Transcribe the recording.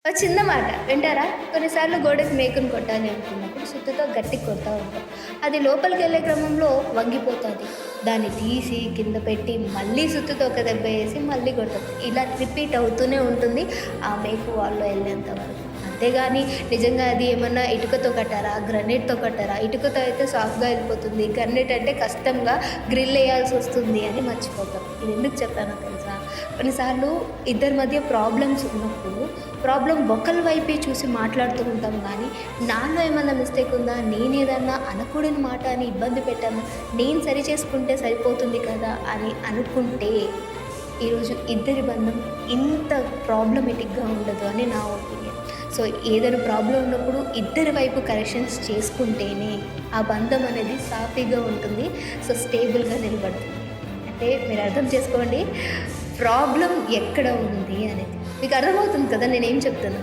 ఒక చిన్న మాట వింటారా? కొన్నిసార్లు గోడకి మేకుని కొట్టాలి అనుకున్నప్పుడు సుత్తితో గట్టిగా కొడతా ఉంటాం. అది లోపలికెళ్ళే క్రమంలో వంగిపోతది. దాన్ని తీసి కింద పెట్టి మళ్ళీ సుత్తితో ఒక దెబ్బ ఏసి మళ్ళీ కొడతాం. ఇలా రిపీట్ అవుతూనే ఉంటుంది ఆ మేకు వాల్‌లో ఎళ్ళేంత వరకు. అంతేగాని నిజంగా అది ఏమన్నా ఇటుకతో కట్టారా? గ్రానైట్‌తో కట్టారా? ఇటుకతో అయితే సాఫ్ట్‌గా ఎళ్ళిపోతుంది. గ్రానైట్ అంటే కష్టంగా గ్రిల్ ఎయాల్సొస్తుంది అని మర్చిపోతాం. ఇది ఎందుకు చెప్పానో తెలుసా? కొన్నిసార్లు ఇద్దరి మధ్య ప్రాబ్లమ్స్ ఉన్నప్పుడు ప్రాబ్లమ్ ఒకళ్ళ వైపే చూసి మాట్లాడుతూ ఉంటాం కానీ, నాలో ఏమన్నా మిస్టేక్ ఉందా? నేనేదన్నా అనకూడని మాట అని ఇబ్బంది పెట్టానా? నేను సరి చేసుకుంటే సరిపోతుంది కదా అని అనుకుంటే, ఈరోజు ఇద్దరి బంధం ఇంత ప్రాబ్లమేటిక్‌గా ఉండదు అని నా ఒపీనియన్. సో, ఏదైనా ప్రాబ్లమ్ ఉన్నప్పుడు ఇద్దరి వైపు కరెక్షన్స్ చేసుకుంటేనే ఆ బంధం అనేది సాఫీగా ఉంటుంది. సో, స్టేబుల్‌గా నిలబడుతుంది. అంటే మీరు అర్థం చేసుకోండి. ప్రాబ్లమ్ ఎక్కడ ఉంది అనేది. మీకు అర్థమవుతుంది కదా నేనేం చెప్తున్నా?